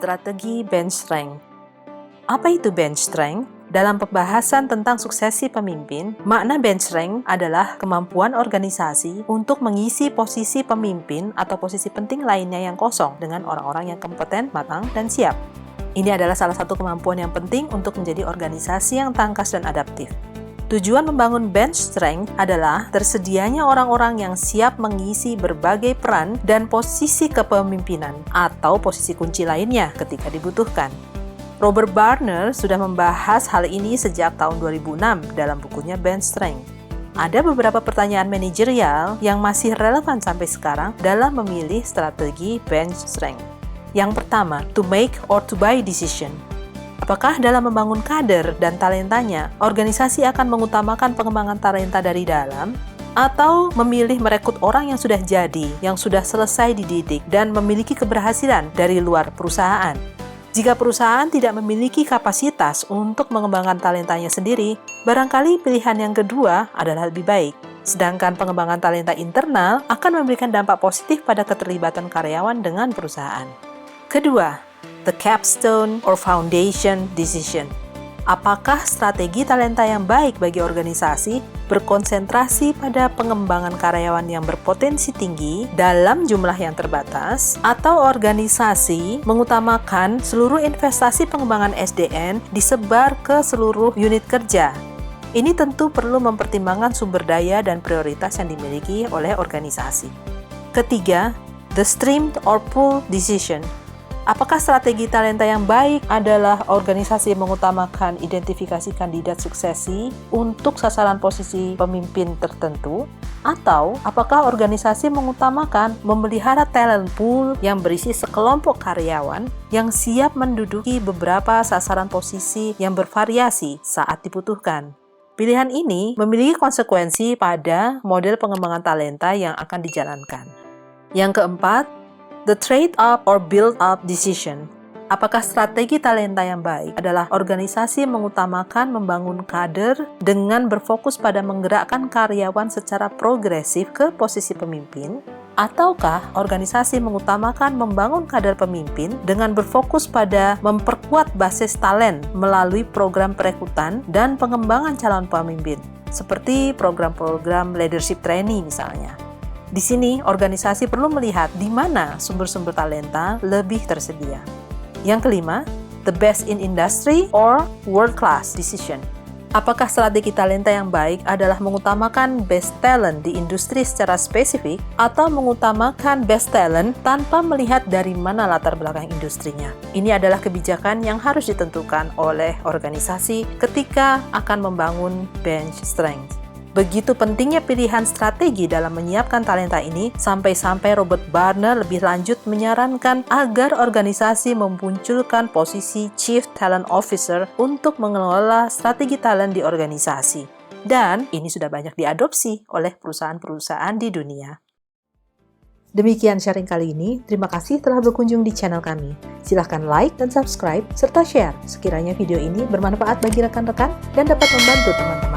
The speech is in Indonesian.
Strategi bench strength. Apa itu bench strength? Dalam pembahasan tentang suksesi pemimpin, makna bench strength adalah kemampuan organisasi untuk mengisi posisi pemimpin atau posisi penting lainnya yang kosong dengan orang-orang yang kompeten, matang, dan siap. Ini adalah salah satu kemampuan yang penting untuk menjadi organisasi yang tangkas dan adaptif. Tujuan membangun bench strength adalah tersedianya orang-orang yang siap mengisi berbagai peran dan posisi kepemimpinan atau posisi kunci lainnya ketika dibutuhkan. Robert Barner sudah membahas hal ini sejak tahun 2006 dalam bukunya Bench Strength. Ada beberapa pertanyaan manajerial yang masih relevan sampai sekarang dalam memilih strategi bench strength. Yang pertama, to make or to buy decision. Apakah dalam membangun kader dan talentanya, organisasi akan mengutamakan pengembangan talenta dari dalam, atau memilih merekrut orang yang sudah jadi, yang sudah selesai dididik, dan memiliki keberhasilan dari luar perusahaan? Jika perusahaan tidak memiliki kapasitas untuk mengembangkan talentanya sendiri, barangkali pilihan yang kedua adalah lebih baik. Sedangkan pengembangan talenta internal akan memberikan dampak positif pada keterlibatan karyawan dengan perusahaan. Kedua, the capstone or foundation decision. Apakah strategi talenta yang baik bagi organisasi berkonsentrasi pada pengembangan karyawan yang berpotensi tinggi dalam jumlah yang terbatas, atau organisasi mengutamakan seluruh investasi pengembangan SDM disebar ke seluruh unit kerja? Ini tentu perlu mempertimbangkan sumber daya dan prioritas yang dimiliki oleh organisasi. Ketiga, the stream or pull decision. Apakah strategi talenta yang baik adalah organisasi yang mengutamakan identifikasi kandidat suksesi untuk sasaran posisi pemimpin tertentu? Atau apakah organisasi mengutamakan memelihara talent pool yang berisi sekelompok karyawan yang siap menduduki beberapa sasaran posisi yang bervariasi saat dibutuhkan? Pilihan ini memiliki konsekuensi pada model pengembangan talenta yang akan dijalankan. Yang keempat, the trade-up or build-up decision. Apakah strategi talenta yang baik adalah organisasi mengutamakan membangun kader dengan berfokus pada menggerakkan karyawan secara progresif ke posisi pemimpin? Ataukah organisasi mengutamakan membangun kader pemimpin dengan berfokus pada memperkuat basis talent melalui program perekrutan dan pengembangan calon pemimpin, seperti program-program leadership training misalnya? Di sini, organisasi perlu melihat di mana sumber-sumber talenta lebih tersedia. Yang kelima, the best in industry or world-class decision. Apakah strategi talenta yang baik adalah mengutamakan best talent di industri secara spesifik atau mengutamakan best talent tanpa melihat dari mana latar belakang industrinya? Ini adalah kebijakan yang harus ditentukan oleh organisasi ketika akan membangun bench strength. Begitu pentingnya pilihan strategi dalam menyiapkan talenta ini, sampai-sampai Robert Barner lebih lanjut menyarankan agar organisasi memunculkan posisi Chief Talent Officer untuk mengelola strategi talent di organisasi. Dan ini sudah banyak diadopsi oleh perusahaan-perusahaan di dunia. Demikian sharing kali ini, terima kasih telah berkunjung di channel kami. Silahkan like dan subscribe, serta share sekiranya video ini bermanfaat bagi rekan-rekan dan dapat membantu teman-teman.